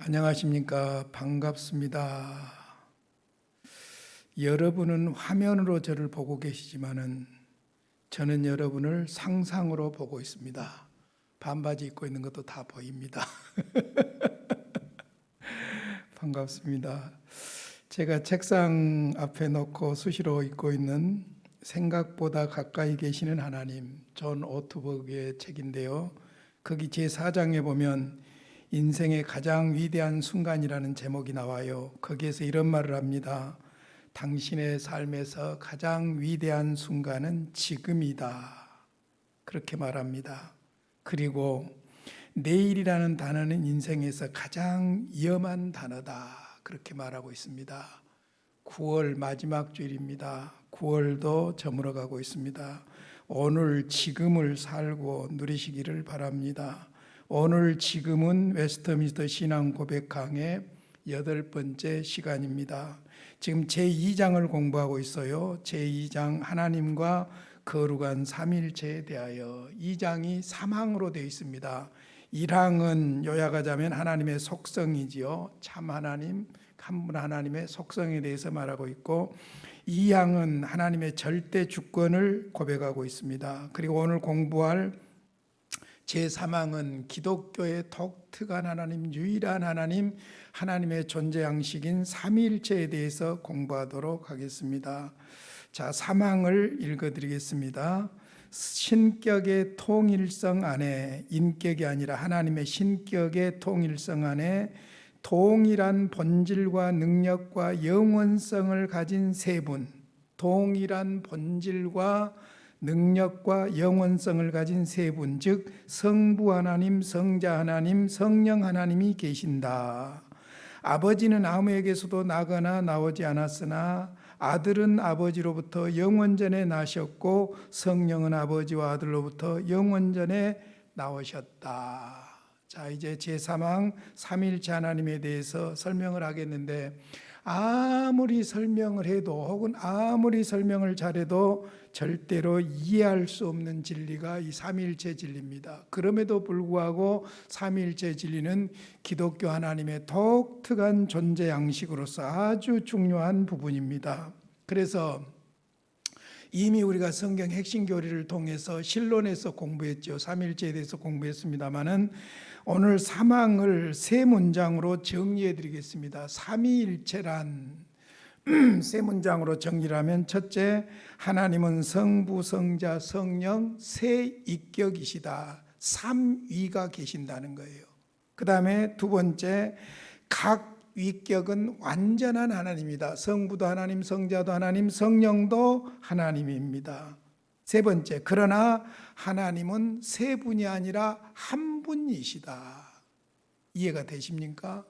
안녕하십니까. 반갑습니다. 여러분은 화면으로 저를 보고 계시지만은 저는 여러분을 상상으로 보고 있습니다. 반바지 입고 있는 것도 다 보입니다. 반갑습니다. 제가 책상 앞에 놓고 수시로 읽고 있는 생각보다 가까이 계시는 하나님, 존 오트버그의 책인데요. 거기 제4장에 보면 인생의 가장 위대한 순간이라는 제목이 나와요. 거기에서 이런 말을 합니다. 당신의 삶에서 가장 위대한 순간은 지금이다. 그렇게 말합니다. 그리고 내일이라는 단어는 인생에서 가장 위험한 단어다. 그렇게 말하고 있습니다. 9월 마지막 주일입니다. 9월도 저물어가고 있습니다. 오늘 지금을 살고 누리시기를 바랍니다. 오늘 지금은 웨스트민스터 신앙 고백 강의 8번째 시간입니다. 지금 제2장을 공부하고 있어요. 제2장 하나님과 거룩한 삼일체에 대하여 2장이 3항으로 되어 있습니다. 1항은 요약하자면 하나님의 속성이지요. 참 하나님, 한 분 하나님의 속성에 대해서 말하고 있고 2항은 하나님의 절대 주권을 고백하고 있습니다. 그리고 오늘 공부할 제3항은 기독교의 독특한 하나님, 유일한 하나님, 하나님의 존재 양식인 삼위일체에 대해서 공부하도록 하겠습니다. 자, 3항을 읽어드리겠습니다. 신격의 통일성 안에, 인격이 아니라 하나님의 신격의 통일성 안에 동일한 본질과 능력과 영원성을 가진 세 분, 동일한 본질과 능력과 영원성을 가진 세 분, 즉 성부 하나님, 성자 하나님, 성령 하나님이 계신다. 아버지는 아무에게서도 나거나 나오지 않았으나 아들은 아버지로부터 영원전에 나셨고 성령은 아버지와 아들로부터 영원전에 나오셨다. 자, 이제 제3항 삼위일체 하나님에 대해서 설명을 하겠는데 아무리 설명을 해도 혹은 아무리 설명을 잘해도 절대로 이해할 수 없는 진리가 이 삼위일체 진리입니다. 그럼에도 불구하고 삼위일체 진리는 기독교 하나님의 독특한 존재 양식으로서 아주 중요한 부분입니다. 그래서 이미 우리가 성경 핵심 교리를 통해서 신론에서 공부했죠. 삼위일체에 대해서 공부했습니다마는 오늘 3항을 세 문장으로 정리해 드리겠습니다. 삼위일체란 세 문장으로 정리를 하면 첫째, 하나님은 성부, 성자, 성령 세 인격이시다. 삼위가 계신다는 거예요. 그 다음에 두 번째, 각 위격은 완전한 하나님이다. 성부도 하나님, 성자도 하나님, 성령도 하나님입니다. 세 번째, 그러나 하나님은 세 분이 아니라 한 분이시다. 이해가 되십니까?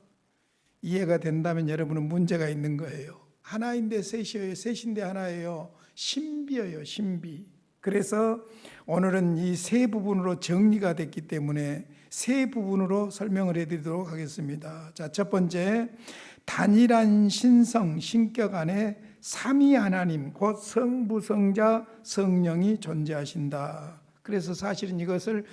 이해가 된다면 여러분은 문제가 있는 거예요. 하나인데 셋이에요. 셋인데 하나예요. 신비예요. 신비. 그래서 오늘은 이 세 부분으로 정리가 됐기 때문에 세 부분으로 설명을 해드리도록 하겠습니다. 자, 첫 번째, 단일한 신성, 신격 안에 삼위 하나님, 곧 성부, 성자, 성령이 존재하신다. 그래서 사실은 이것을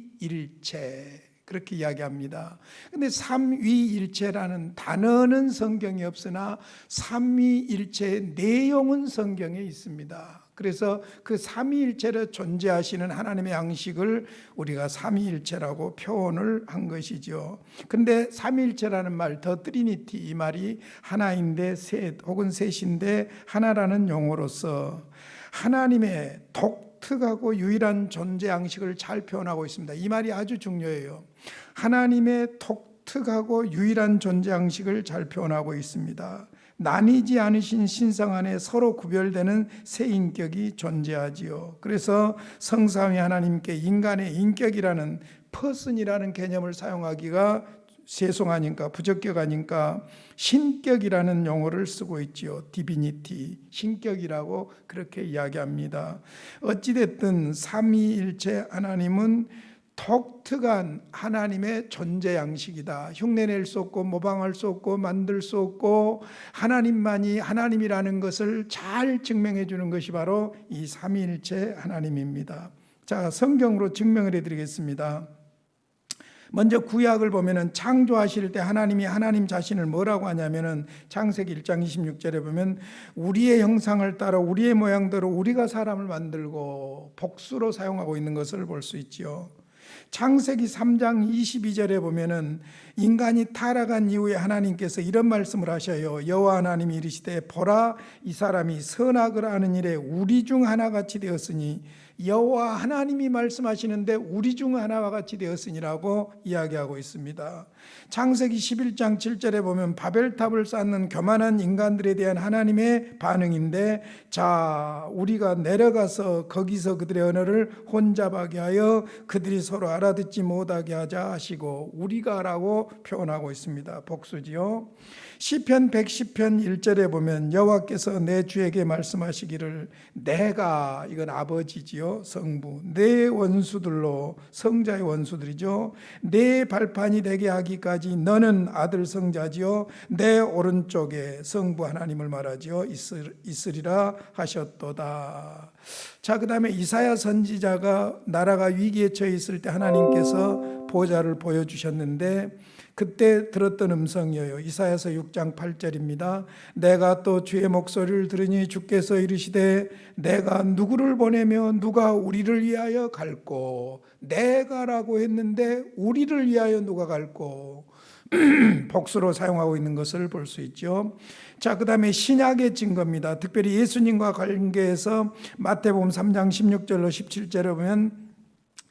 삼위일체 그렇게 이야기합니다. 그런데 삼위일체라는 단어는 성경에 없으나 삼위일체의 내용은 성경에 있습니다. 그래서 그 삼위일체로 존재하시는 하나님의 양식을 우리가 삼위일체라고 표현을 한 것이죠. 그런데 삼위일체라는 말, 더 트리니티, 이 말이 하나인데 셋 혹은 셋인데 하나라는 용어로서 하나님의 독특하고 유일한 존재 양식을 잘 표현하고 있습니다. 이 말이 아주 중요해요. 하나님의 독특하고 유일한 존재 양식을 잘 표현하고 있습니다. 나뉘지 않으신 신성 안에 서로 구별되는 세 인격이 존재하지요. 그래서 성삼위 하나님께 인간의 인격이라는 퍼슨이라는 개념을 사용하기가 죄송하니까 부적격하니까 신격이라는 용어를 쓰고 있지요. 디비니티, 신격이라고 그렇게 이야기합니다. 어찌됐든 삼위일체 하나님은 독특한 하나님의 존재 양식이다. 흉내낼 수 없고 모방할 수 없고 만들 수 없고 하나님만이 하나님이라는 것을 잘 증명해 주는 것이 바로 이 삼위일체 하나님입니다. 자, 성경으로 증명을 해드리겠습니다. 먼저 구약을 보면은 창조하실 때 하나님이 하나님 자신을 뭐라고 하냐면은 창세기 1장 26절에 보면 우리의 형상을 따라 우리의 모양대로 우리가 사람을 만들고 복수로 사용하고 있는 것을 볼 수 있지요. 창세기 3장 22절에 보면은 인간이 타락한 이후에 하나님께서 이런 말씀을 하셔요. 여호와 하나님이 이르시되 보라 이 사람이 선악을 아는 일에 우리 중 하나같이 되었으니 여호와 하나님이 말씀하시는데 우리 중 하나와 같이 되었으니라고 이야기하고 있습니다. 창세기 11장 7절에 보면 바벨탑을 쌓는 교만한 인간들에 대한 하나님의 반응인데 자 우리가 내려가서 거기서 그들의 언어를 혼잡하게 하여 그들이 서로 알아듣지 못하게 하자 하시고 우리가라고 표현하고 있습니다. 복수지요. 시편 110편 1절에 보면 여호와께서 내 주에게 말씀하시기를 내가 이건 아버지지요. 성부 내 원수들로 성자의 원수들이죠. 내 발판이 되게 하기까지 너는 아들 성자지요. 내 오른쪽에 성부 하나님을 말하지요. 있으리라 하셨도다. 자, 그 다음에 이사야 선지자가 나라가 위기에 처해 있을 때 하나님께서 보좌를 보여주셨는데 그때 들었던 음성이에요. 이사야서 6장 8절입니다. 내가 또 주의 목소리를 들으니 주께서 이르시되 내가 누구를 보내며 누가 우리를 위하여 갈꼬. 내가라고 했는데 우리를 위하여 누가 갈꼬. 복수로 사용하고 있는 것을 볼 수 있죠. 자, 그 다음에 신약의 증거입니다. 특별히 예수님과 관계해서 마태복음 3장 16절로 17절에 보면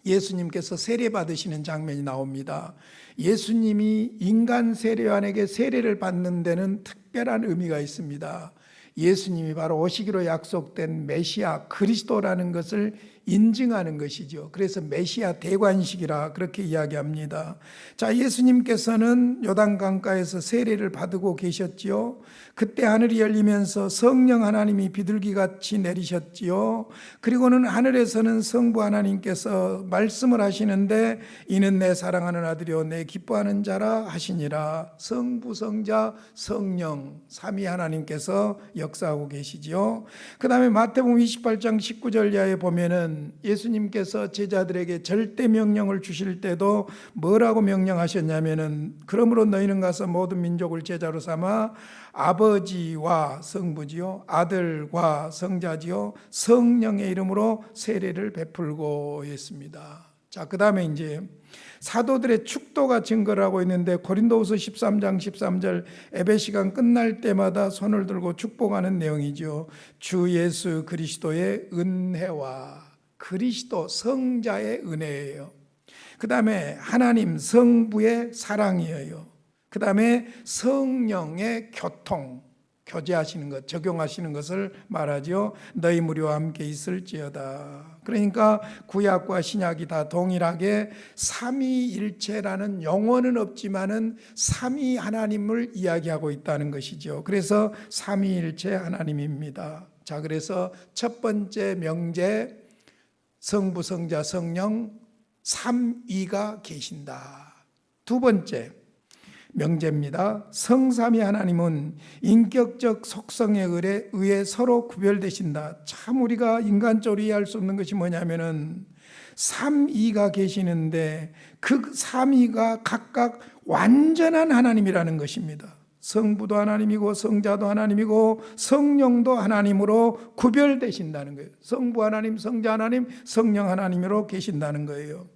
예수님께서 세례 받으시는 장면이 나옵니다. 예수님이 인간 세례관에게 세례를 받는 데는 특별한 의미가 있습니다. 예수님이 바로 오시기로 약속된 메시아 그리스도라는 것을 인증하는 것이죠. 그래서 메시아 대관식이라 그렇게 이야기합니다. 자, 예수님께서는 요단강가에서 세례를 받고 계셨지요. 그때 하늘이 열리면서 성령 하나님이 비둘기같이 내리셨지요. 그리고는 하늘에서는 성부 하나님께서 말씀을 하시는데 이는 내 사랑하는 아들이요 내 기뻐하는 자라 하시니라. 성부 성자 성령 삼위 하나님께서 역사하고 계시지요. 그 다음에 마태복음 28장 19절 이하에 보면은 예수님께서 제자들에게 절대 명령을 주실 때도 뭐라고 명령하셨냐면은 그러므로 너희는 가서 모든 민족을 제자로 삼아 아버지와 성부지요 아들과 성자지요 성령의 이름으로 세례를 베풀고 했습니다. 자, 그 다음에 이제 사도들의 축도가 증거를 하고 있는데 고린도후서 13장 13절 예배 시간 끝날 때마다 손을 들고 축복하는 내용이죠. 주 예수 그리스도의 은혜와 그리스도 성자의 은혜예요. 그 다음에 하나님 성부의 사랑이에요. 그 다음에 성령의 교통, 교제하시는 것, 적용하시는 것을 말하죠. 너희 무리와 함께 있을지어다. 그러니까 구약과 신약이 다 동일하게 삼위일체라는 용어는 없지만은 삼위 하나님을 이야기하고 있다는 것이죠. 그래서 삼위일체 하나님입니다. 자, 그래서 첫 번째 명제 성부, 성자, 성령 삼위가 계신다. 두 번째 명제입니다. 성삼위 하나님은 인격적 속성에 의해 서로 구별되신다. 참 우리가 인간적으로 이해할 수 없는 것이 뭐냐면은 삼위가 계시는데 그 삼위가 각각 완전한 하나님이라는 것입니다. 성부도 하나님이고 성자도 하나님이고 성령도 하나님으로 구별되신다는 거예요. 성부 하나님, 성자 하나님, 성령 하나님으로 계신다는 거예요.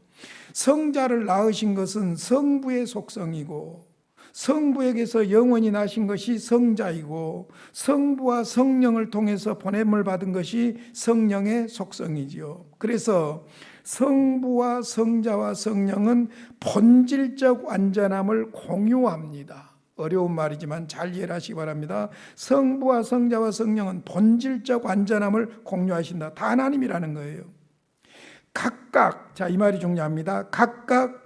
성자를 낳으신 것은 성부의 속성이고 성부에게서 영원히 나신 것이 성자이고 성부와 성령을 통해서 보냄을 받은 것이 성령의 속성이지요. 그래서 성부와 성자와 성령은 본질적 완전함을 공유합니다. 어려운 말이지만 잘 이해를 하시기 바랍니다. 성부와 성자와 성령은 본질적 완전함을 공유하신다. 다 하나님이라는 거예요. 각각, 자, 이 말이 중요합니다. 각각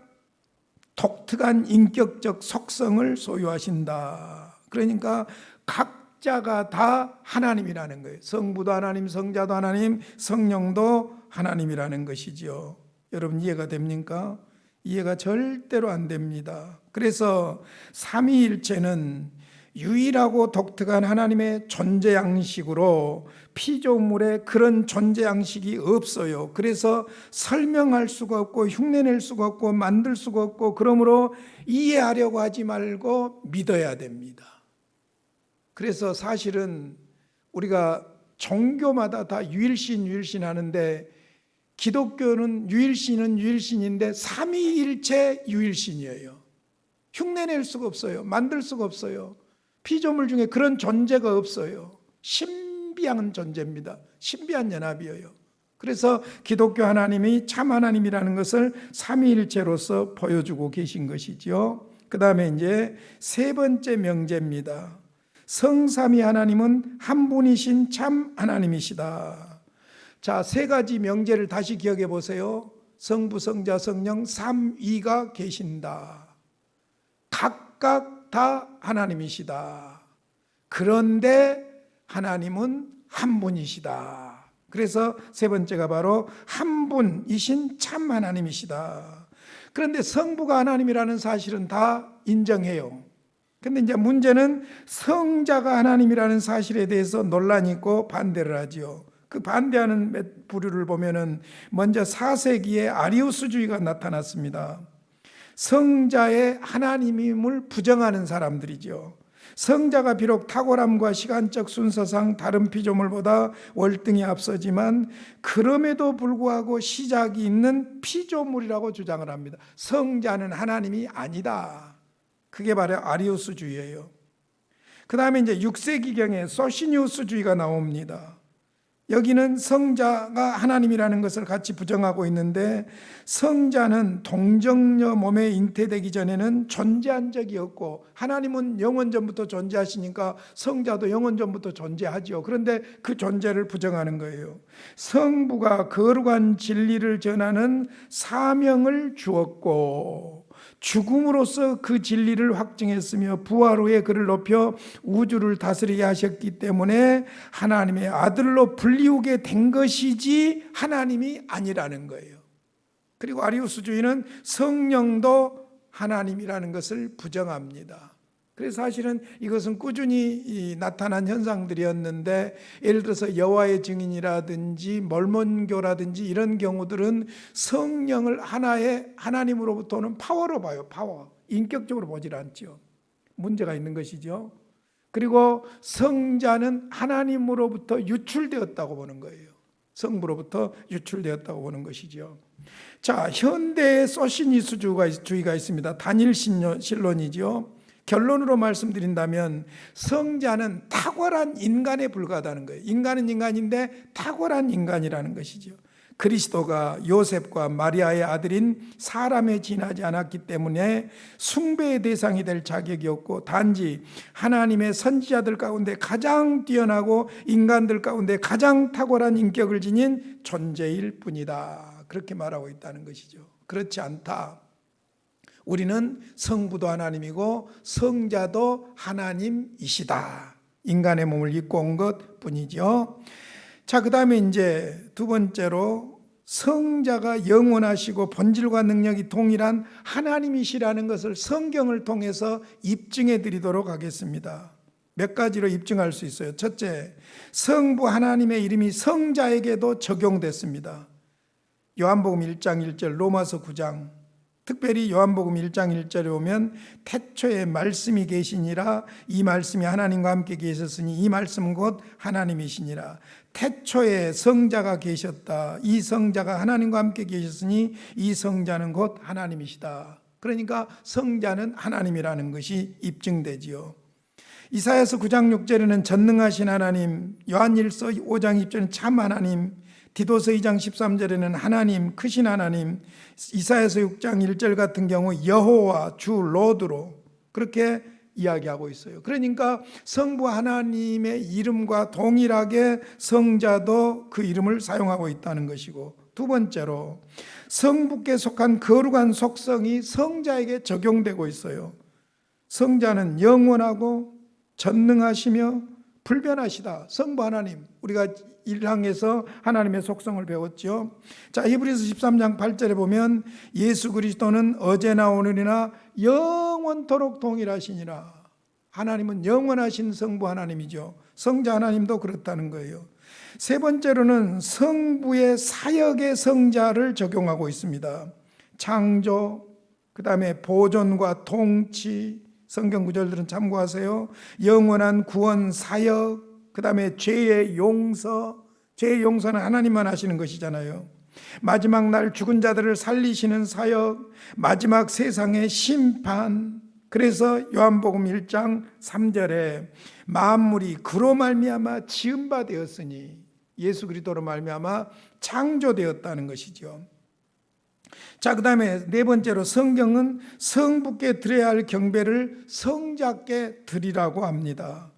독특한 인격적 속성을 소유하신다. 그러니까 각자가 다 하나님이라는 거예요. 성부도 하나님, 성자도 하나님, 성령도 하나님이라는 것이죠. 여러분 이해가 됩니까? 이해가 절대로 안 됩니다. 그래서 삼위일체는 유일하고 독특한 하나님의 존재 양식으로 피조물에 그런 존재 양식이 없어요. 그래서 설명할 수가 없고 흉내낼 수가 없고 만들 수가 없고, 그러므로 이해하려고 하지 말고 믿어야 됩니다. 그래서 사실은 우리가 종교마다 다 유일신 하는데, 기독교는 유일신인데 삼위일체 유일신이에요. 흉내낼 수가 없어요. 만들 수가 없어요. 피조물 중에 그런 존재가 없어요. 신비한 존재입니다. 신비한 연합이에요. 그래서 기독교 하나님이 참 하나님이라는 것을 삼위일체로서 보여주고 계신 것이죠. 그 다음에 이제 세 번째 명제입니다. 성삼위 하나님은 한 분이신 참 하나님이시다. 자, 세 가지 명제를 다시 기억해 보세요. 성부, 성자, 성령 삼위가 계신다. 각각 다 하나님이시다. 그런데 하나님은 한 분이시다. 그래서 세 번째가 바로 한 분이신 참 하나님이시다. 그런데 성부가 하나님이라는 사실은 다 인정해요. 근데 이제 문제는 성자가 하나님이라는 사실에 대해서 논란이 있고 반대를 하지요. 그 반대하는 몇 부류를 보면은 먼저 4세기에 아리우스주의가 나타났습니다. 성자의 하나님임을 부정하는 사람들이죠. 성자가 비록 탁월함과 시간적 순서상 다른 피조물보다 월등히 앞서지만 그럼에도 불구하고 시작이 있는 피조물이라고 주장을 합니다. 성자는 하나님이 아니다. 그게 바로 아리우스주의예요. 그 다음에 이제 6세기경에 소시니우스주의가 나옵니다. 여기는 성자가 하나님이라는 것을 같이 부정하고 있는데, 성자는 동정녀 몸에 잉태되기 전에는 존재한 적이 없고, 하나님은 영원전부터 존재하시니까 성자도 영원전부터 존재하죠. 그런데 그 존재를 부정하는 거예요. 성부가 거룩한 진리를 전하는 사명을 주었고 죽음으로써 그 진리를 확증했으며 부활 후에 그를 높여 우주를 다스리게 하셨기 때문에 하나님의 아들로 불리우게 된 것이지 하나님이 아니라는 거예요. 그리고 아리우스주의는 성령도 하나님이라는 것을 부정합니다. 그래서 사실은 이것은 꾸준히 나타난 현상들이었는데, 예를 들어서 여호와의 증인이라든지 몰몬교라든지 이런 경우들은 성령을 하나의 하나님으로부터 오는 파워로 봐요. 파워. 인격적으로 보질 않죠. 문제가 있는 것이죠. 그리고 성자는 하나님으로부터 유출되었다고 보는 거예요. 성부로부터 유출되었다고 보는 것이죠. 자, 현대의 소시니스주의가 있습니다. 단일 신론이죠. 결론으로 말씀드린다면 성자는 탁월한 인간에 불과하다는 거예요. 인간은 인간인데 탁월한 인간이라는 것이죠. 그리스도가 요셉과 마리아의 아들인 사람에 지나지 않았기 때문에 숭배의 대상이 될 자격이 없고, 단지 하나님의 선지자들 가운데 가장 뛰어나고 인간들 가운데 가장 탁월한 인격을 지닌 존재일 뿐이다. 그렇게 말하고 있다는 것이죠. 그렇지 않다. 우리는 성부도 하나님이고 성자도 하나님이시다. 인간의 몸을 입고 온 것 뿐이죠. 자, 그 다음에 이제 두 번째로 성자가 영원하시고 본질과 능력이 동일한 하나님이시라는 것을 성경을 통해서 입증해 드리도록 하겠습니다. 몇 가지로 입증할 수 있어요. 첫째, 성부 하나님의 이름이 성자에게도 적용됐습니다. 요한복음 1장 1절, 로마서 9장, 특별히 요한복음 1장 1절에 오면 태초에 말씀이 계시니라, 이 말씀이 하나님과 함께 계셨으니 이 말씀은 곧 하나님이시니라. 태초에 성자가 계셨다. 이 성자가 하나님과 함께 계셨으니 이 성자는 곧 하나님이시다. 그러니까 성자는 하나님이라는 것이 입증되지요. 이사야서 9장 6절에는 전능하신 하나님, 요한일서 5장 2절에는 참 하나님, 디도서 2장 13절에는 하나님, 크신 하나님, 이사야서 6장 1절 같은 경우 여호와, 주, 로드로 그렇게 이야기하고 있어요. 그러니까 성부 하나님의 이름과 동일하게 성자도 그 이름을 사용하고 있다는 것이고, 두 번째로 성부께 속한 거룩한 속성이 성자에게 적용되고 있어요. 성자는 영원하고 전능하시며 불변하시다. 성부 하나님, 우리가 1항에서 하나님의 속성을 배웠죠. 자, 히브리서 13장 8절에 보면 예수 그리스도는 어제나 오늘이나 영원토록 동일하시니라. 하나님은 영원하신 성부 하나님이죠. 성자 하나님도 그렇다는 거예요. 세 번째로는 성부의 사역의 성자를 적용하고 있습니다. 창조, 그 다음에 보존과 통치, 성경 구절들은 참고하세요. 영원한 구원 사역, 그 다음에 죄의 용서, 죄의 용서는 하나님만 하시는 것이잖아요. 마지막 날 죽은 자들을 살리시는 사역, 마지막 세상의 심판. 그래서 요한복음 1장 3절에 만물이 그로 말미암아 지은 바 되었으니, 예수 그리스도로 말미암아 창조되었다는 것이죠. 자, 그 다음에 네 번째로 성경은 성부께 드려야 할 경배를 성자께 드리라고 합니다.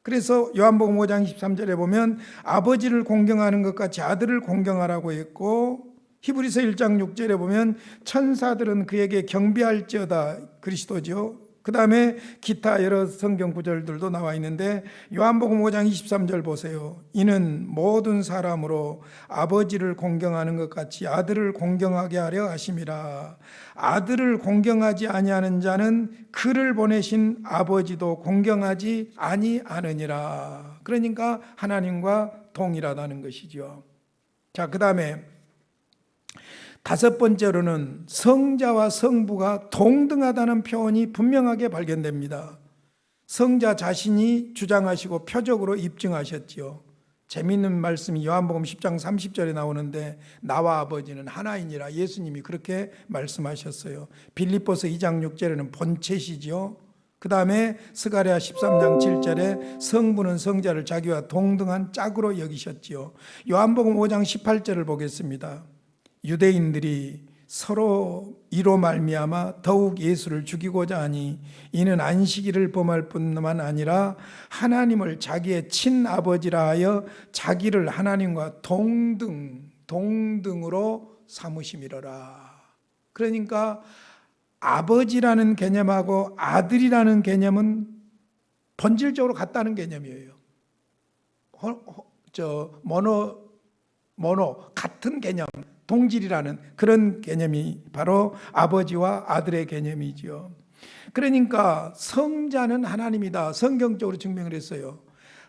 그래서 요한복음 5장 23절에 보면 아버지를 공경하는 것 같이 아들을 공경하라고 했고, 히브리서 1장 6절에 보면 천사들은 그에게 경배할지어다, 그리스도죠. 그 다음에 기타 여러 성경 구절들도 나와 있는데, 요한복음 5장 23절 보세요. 이는 모든 사람으로 아버지를 공경하는 것 같이 아들을 공경하게 하려 하심이라. 아들을 공경하지 아니하는 자는 그를 보내신 아버지도 공경하지 아니하느니라. 그러니까 하나님과 동일하다는 것이죠. 자, 그 다음에 다섯 번째로는 성자와 성부가 동등하다는 표현이 분명하게 발견됩니다. 성자 자신이 주장하시고 표적으로 입증하셨지요. 재미있는 말씀이 요한복음 10장 30절에 나오는데, 나와 아버지는 하나이니라, 예수님이 그렇게 말씀하셨어요. 빌립보서 2장 6절에는 본체시죠. 그 다음에 스가랴 13장 7절에 성부는 성자를 자기와 동등한 짝으로 여기셨지요. 요한복음 5장 18절을 보겠습니다. 유대인들이 서로 이로 말미암아 더욱 예수를 죽이고자 하니 이는 안식일을 범할 뿐만 아니라 하나님을 자기의 친아버지라 하여 자기를 하나님과 동등으로 삼으심이로라. 그러니까 아버지라는 개념하고 아들이라는 개념은 본질적으로 같다는 개념이에요. 같은 개념, 동질이라는 그런 개념이 바로 아버지와 아들의 개념이죠. 그러니까 성자는 하나님이다, 성경적으로 증명을 했어요.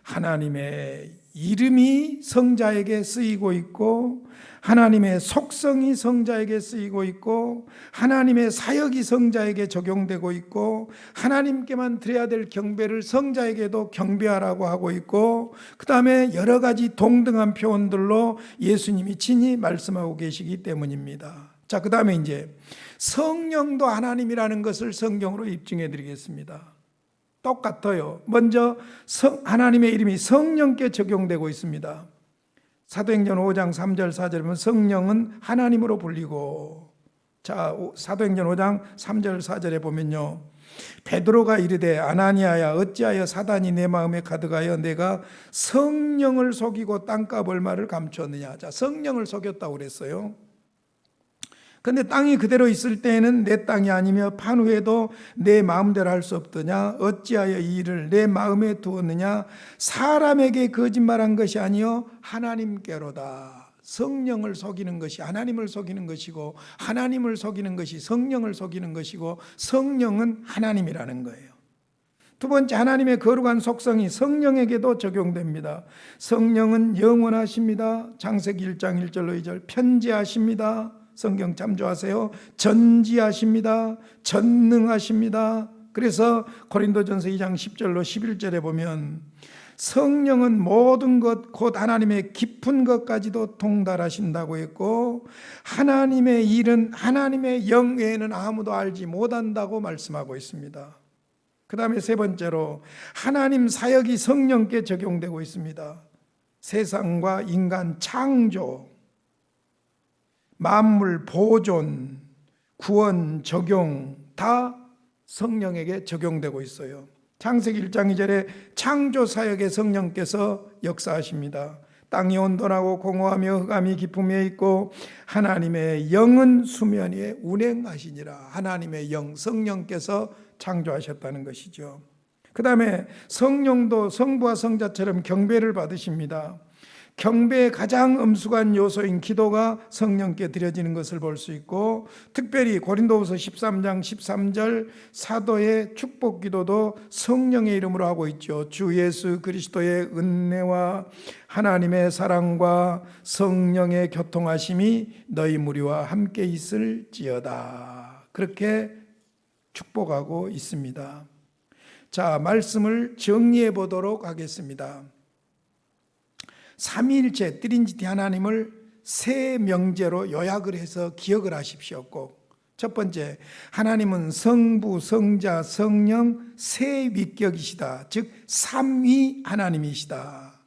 하나님의 이름이 성자에게 쓰이고 있고, 하나님의 속성이 성자에게 쓰이고 있고, 하나님의 사역이 성자에게 적용되고 있고, 하나님께만 드려야 될 경배를 성자에게도 경배하라고 하고 있고, 그 다음에 여러 가지 동등한 표현들로 예수님이 친히 말씀하고 계시기 때문입니다. 자, 그 다음에 이제 성령도 하나님이라는 것을 성경으로 입증해 드리겠습니다. 똑같아요. 먼저 하나님의 이름이 성령께 적용되고 있습니다. 사도행전 5장 3절 4절에 보면 성령은 하나님으로 불리고, 자, 사도행전 5장 3절 4절에 보면요, 베드로가 이르되 아나니아야 어찌하여 사단이 내 마음에 가득하여 내가 성령을 속이고 땅값 얼마를 감추었느냐. 자, 성령을 속였다고 그랬어요. 근데 땅이 그대로 있을 때에는 내 땅이 아니며 판 후에도 내 마음대로 할 수 없더냐. 어찌하여 이 일을 내 마음에 두었느냐. 사람에게 거짓말한 것이 아니요 하나님께로다. 성령을 속이는 것이 하나님을 속이는 것이고, 하나님을 속이는 것이 성령을 속이는 것이고, 성령은 하나님이라는 거예요. 두 번째, 하나님의 거룩한 속성이 성령에게도 적용됩니다. 성령은 영원하십니다. 창세기 1장 1절로 2절 편지하십니다. 성경 참조하세요. 전지하십니다. 전능하십니다. 그래서 고린도전서 2장 10절로 11절에 보면 성령은 모든 것 곧 하나님의 깊은 것까지도 통달하신다고 했고, 하나님의 일은 하나님의 영 외에는 아무도 알지 못한다고 말씀하고 있습니다. 그 다음에 세 번째로 하나님 사역이 성령께 적용되고 있습니다. 세상과 인간 창조, 만물 보존, 구원, 적용 다 성령에게 적용되고 있어요. 창세기 1장 2절에 창조 사역에 성령께서 역사하십니다. 땅이 온돈하고 공허하며 흑암이 깊음에 있고 하나님의 영은 수면 위에 운행하시니라. 하나님의 영, 성령께서 창조하셨다는 것이죠. 그 다음에 성령도 성부와 성자처럼 경배를 받으십니다. 경배의 가장 엄숙한 요소인 기도가 성령께 드려지는 것을 볼 수 있고, 특별히 고린도후서 13장 13절 사도의 축복 기도도 성령의 이름으로 하고 있죠. 주 예수 그리스도의 은혜와 하나님의 사랑과 성령의 교통하심이 너희 무리와 함께 있을지어다. 그렇게 축복하고 있습니다. 자, 말씀을 정리해 보도록 하겠습니다. 삼위일체 트리니티 하나님을 세 명제로 요약을 해서 기억을 하십시오. 꼭. 첫 번째, 하나님은 성부, 성자, 성령 세 위격이시다. 즉 삼위 하나님이시다.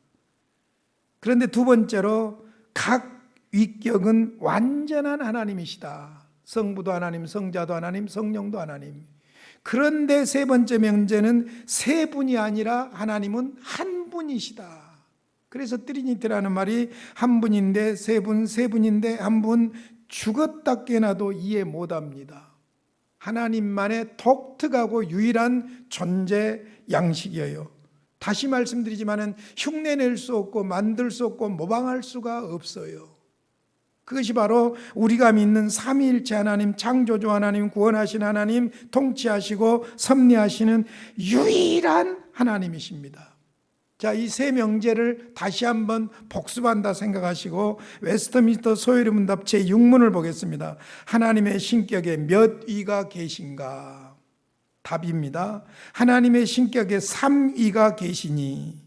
그런데 두 번째로 각 위격은 완전한 하나님이시다. 성부도 하나님, 성자도 하나님, 성령도 하나님. 그런데 세 번째 명제는 세 분이 아니라 하나님은 한 분이시다. 그래서 트리니티라는 말이 한 분인데 세 분, 세 분인데 한 분, 죽었다 깨나도 이해 못합니다. 하나님만의 독특하고 유일한 존재 양식이에요. 다시 말씀드리지만 흉내낼 수 없고 만들 수 없고 모방할 수가 없어요. 그것이 바로 우리가 믿는 삼위일체 하나님, 창조주 하나님, 구원하신 하나님, 통치하시고 섭리하시는 유일한 하나님이십니다. 자, 이 세 명제를 다시 한번 복습한다 생각하시고 웨스트민스터 소요리 문답 제6문을 보겠습니다. 하나님의 신격에 몇 위가 계신가? 답입니다. 하나님의 신격에 3위가 계시니,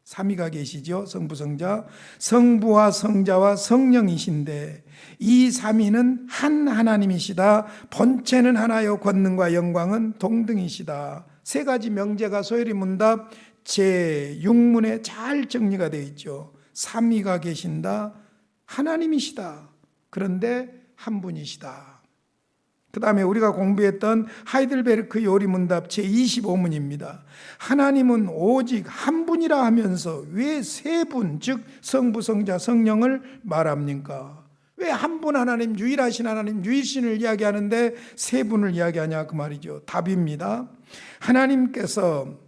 3위가 계시죠. 성부, 성자, 성부와 성자와 성령이신데 이 3위는 한 하나님이시다. 본체는 하나요 권능과 영광은 동등이시다. 세 가지 명제가 소요리 문답 제6문에 잘 정리가 되어 있죠. 삼위가 계신다. 하나님이시다. 그런데 한 분이시다. 그 다음에 우리가 공부했던 하이델베르크 요리문답 제25문입니다. 하나님은 오직 한 분이라 하면서 왜 세 분, 즉 성부, 성자, 성령을 말합니까? 왜 한 분 하나님, 유일하신 하나님, 유일신을 이야기하는데 세 분을 이야기하냐 그 말이죠. 답입니다. 하나님께서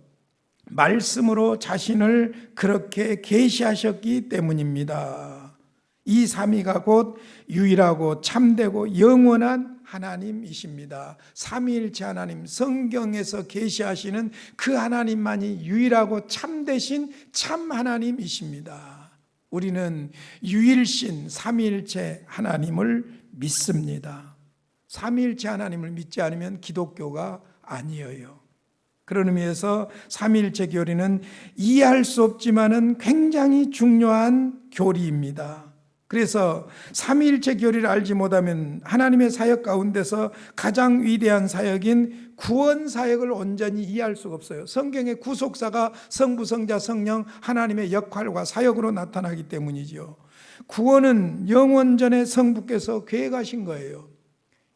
말씀으로 자신을 그렇게 계시하셨기 때문입니다. 이 삼위가 곧 유일하고 참되고 영원한 하나님이십니다. 삼위일체 하나님, 성경에서 계시하시는 그 하나님만이 유일하고 참되신 참 하나님이십니다. 우리는 유일신 삼위일체 하나님을 믿습니다. 삼위일체 하나님을 믿지 않으면 기독교가 아니에요. 그런 의미에서 삼위일체 교리는 이해할 수 없지만은 굉장히 중요한 교리입니다. 그래서 삼위일체 교리를 알지 못하면 하나님의 사역 가운데서 가장 위대한 사역인 구원 사역을 온전히 이해할 수가 없어요. 성경의 구속사가 성부, 성자, 성령 하나님의 역할과 사역으로 나타나기 때문이죠. 구원은 영원 전에 성부께서 계획하신 거예요.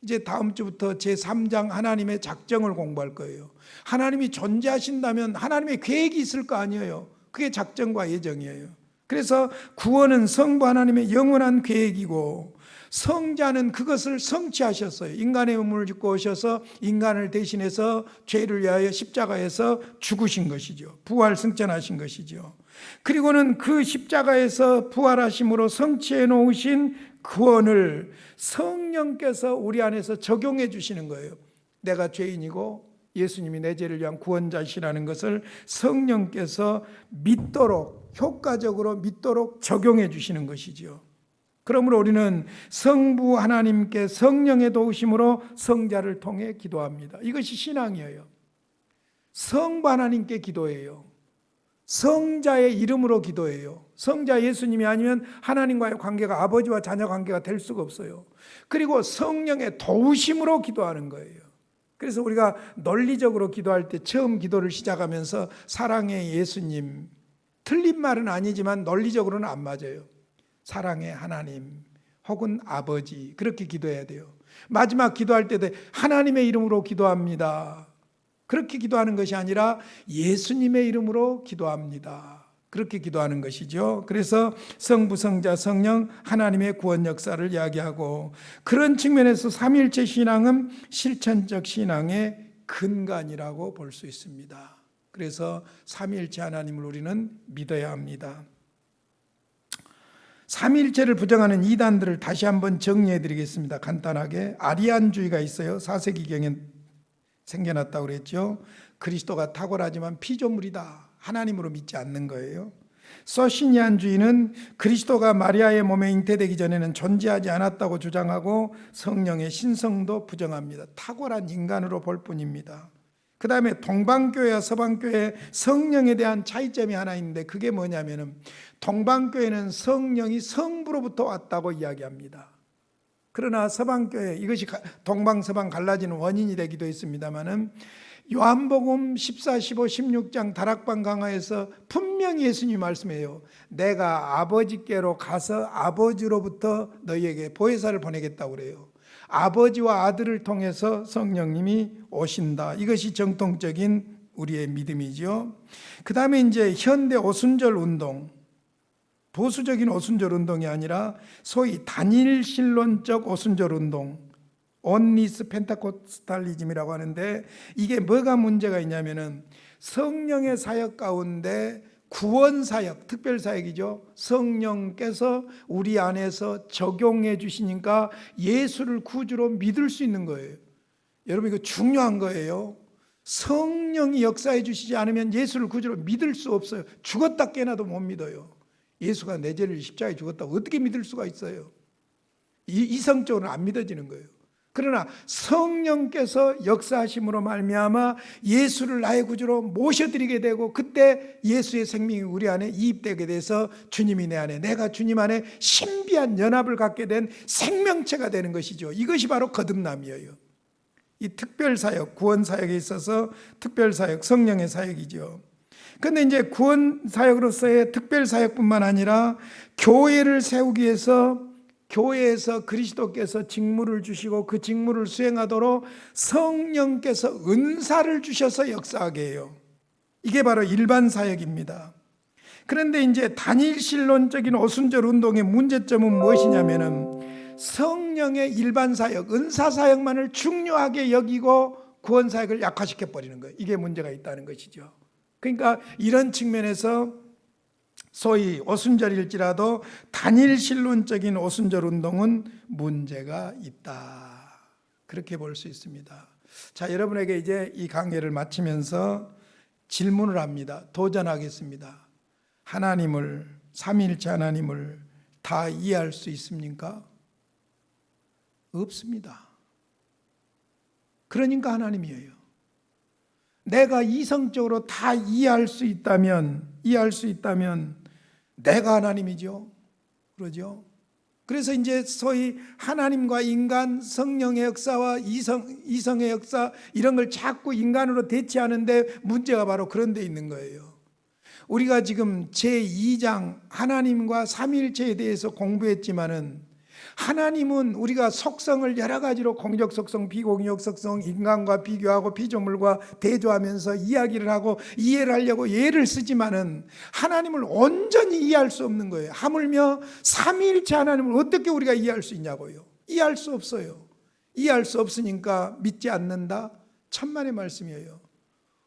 이제 다음 주부터 제3장 하나님의 작정을 공부할 거예요. 하나님이 존재하신다면 하나님의 계획이 있을 거 아니에요. 그게 작정과 예정이에요. 그래서 구원은 성부 하나님의 영원한 계획이고 성자는 그것을 성취하셨어요. 인간의 몸을 입고 오셔서 인간을 대신해서 죄를 위하여 십자가에서 죽으신 것이죠. 부활 승천하신 것이죠. 그리고는 그 십자가에서 부활하심으로 성취해 놓으신 구원을 성령께서 우리 안에서 적용해 주시는 거예요. 내가 죄인이고 예수님이 내 죄를 위한 구원자시라는 것을 성령께서 믿도록, 효과적으로 믿도록 적용해 주시는 것이죠. 그러므로 우리는 성부 하나님께 성령의 도우심으로 성자를 통해 기도합니다. 이것이 신앙이에요. 성부 하나님께 기도해요. 성자의 이름으로 기도해요. 성자 예수님이 아니면 하나님과의 관계가 아버지와 자녀 관계가 될 수가 없어요. 그리고 성령의 도우심으로 기도하는 거예요. 그래서 우리가 논리적으로 기도할 때 처음 기도를 시작하면서 사랑의 예수님, 틀린 말은 아니지만 논리적으로는 안 맞아요. 사랑의 하나님 혹은 아버지, 그렇게 기도해야 돼요. 마지막 기도할 때도 하나님의 이름으로 기도합니다. 그렇게 기도하는 것이 아니라 예수님의 이름으로 기도합니다. 그렇게 기도하는 것이죠. 그래서 성부, 성자, 성령 하나님의 구원 역사를 이야기하고, 그런 측면에서 삼위일체 신앙은 실천적 신앙의 근간이라고 볼 수 있습니다. 그래서 삼위일체 하나님을 우리는 믿어야 합니다. 삼위일체를 부정하는 이단들을 다시 한번 정리해 드리겠습니다. 간단하게. 아리안주의가 있어요. 4세기경에 생겨났다고 그랬죠. 그리스도가 탁월하지만 피조물이다, 하나님으로 믿지 않는 거예요. 소시니안주의는 그리스도가 마리아의 몸에 잉태되기 전에는 존재하지 않았다고 주장하고 성령의 신성도 부정합니다. 탁월한 인간으로 볼 뿐입니다. 그 다음에 동방교회와 서방교회 성령에 대한 차이점이 하나 있는데, 그게 뭐냐면은 동방교회는 성령이 성부로부터 왔다고 이야기합니다. 그러나 서방교회, 이것이 동방 서방 갈라지는 원인이 되기도 했습니다마는 요한복음 14, 15, 16장 다락방 강화에서 분명히 예수님이 말씀해요. 내가 아버지께로 가서 아버지로부터 너희에게 보혜사를 보내겠다고 그래요. 아버지와 아들을 통해서 성령님이 오신다. 이것이 정통적인 우리의 믿음이죠. 그 다음에 이제 현대 오순절 운동, 보수적인 오순절 운동이 아니라 소위 단일신론적 오순절 운동, 온리스 펜타코스탈리즘이라고 하는데, 이게 뭐가 문제가 있냐면은 성령의 사역 가운데 구원 사역, 특별 사역이죠. 성령께서 우리 안에서 적용해 주시니까 예수를 구주로 믿을 수 있는 거예요. 여러분, 이거 중요한 거예요. 성령이 역사해 주시지 않으면 예수를 구주로 믿을 수 없어요. 죽었다 깨나도 못 믿어요. 예수가 내 죄를 십자가에 죽었다고 어떻게 믿을 수가 있어요? 이성적으로는 안 믿어지는 거예요. 그러나 성령께서 역사하심으로 말미암아 예수를 나의 구주로 모셔드리게 되고, 그때 예수의 생명이 우리 안에 이입되게 돼서 주님이 내 안에, 내가 주님 안에 신비한 연합을 갖게 된 생명체가 되는 것이죠. 이것이 바로 거듭남이에요. 이 특별사역, 구원사역에 있어서 특별사역, 성령의 사역이죠. 그런데 이제 구원사역으로서의 특별사역뿐만 아니라 교회를 세우기 위해서 교회에서 그리스도께서 직무를 주시고 그 직무를 수행하도록 성령께서 은사를 주셔서 역사하게 해요. 이게 바로 일반 사역입니다. 그런데 이제 단일신론적인 오순절 운동의 문제점은 무엇이냐면은 성령의 일반 사역, 은사 사역만을 중요하게 여기고 구원 사역을 약화시켜 버리는 거예요. 이게 문제가 있다는 것이죠. 그러니까 이런 측면에서 소위 오순절일지라도 단일신론적인 오순절 운동은 문제가 있다, 그렇게 볼 수 있습니다. 자, 여러분에게 이제 이 강의를 마치면서 질문을 합니다. 도전하겠습니다. 하나님을, 삼위일체 하나님을 다 이해할 수 있습니까? 없습니다. 그러니까 하나님이에요. 내가 이성적으로 다 이해할 수 있다면 내가 하나님이죠. 그러죠. 그래서 이제 소위 하나님과 인간, 성령의 역사와 이성의 역사, 이런 걸 자꾸 인간으로 대체하는데 문제가 바로 그런 데 있는 거예요. 우리가 지금 제2장 하나님과 삼위일체에 대해서 공부했지만은, 하나님은 우리가 속성을 여러 가지로 공적 속성, 비공적 속성, 인간과 비교하고 피조물과 대조하면서 이야기를 하고 이해를 하려고 예를 쓰지만은 하나님을 온전히 이해할 수 없는 거예요. 하물며 삼위일체 하나님을 어떻게 우리가 이해할 수 있냐고요. 이해할 수 없어요. 이해할 수 없으니까 믿지 않는다? 천만의 말씀이에요.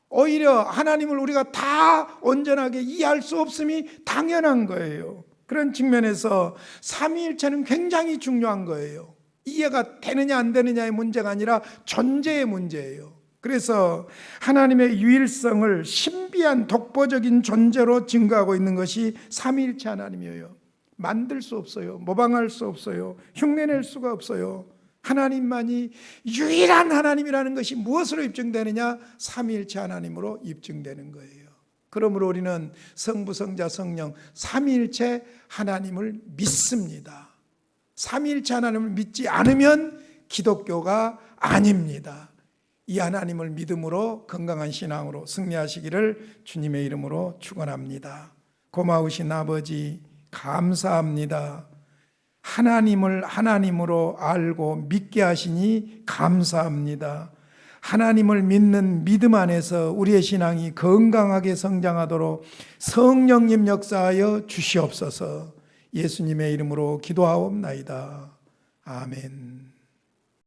오히려 하나님을 우리가 다 온전하게 이해할 수 없음이 당연한 거예요. 그런 측면에서 삼위일체는 굉장히 중요한 거예요. 이해가 되느냐 안 되느냐의 문제가 아니라 존재의 문제예요. 그래서 하나님의 유일성을 신비한 독보적인 존재로 증거하고 있는 것이 삼위일체 하나님이에요. 만들 수 없어요. 모방할 수 없어요. 흉내낼 수가 없어요. 하나님만이 유일한 하나님이라는 것이 무엇으로 입증되느냐? 삼위일체 하나님으로 입증되는 거예요. 그러므로 우리는 성부, 성자, 성령 삼위일체 하나님을 믿습니다. 삼위일체 하나님을 믿지 않으면 기독교가 아닙니다. 이 하나님을 믿음으로 건강한 신앙으로 승리하시기를 주님의 이름으로 축원합니다. 고마우신 아버지, 감사합니다. 하나님을 하나님으로 알고 믿게 하시니 감사합니다. 하나님을 믿는 믿음 안에서 우리의 신앙이 건강하게 성장하도록 성령님 역사하여 주시옵소서. 예수님의 이름으로 기도하옵나이다. 아멘.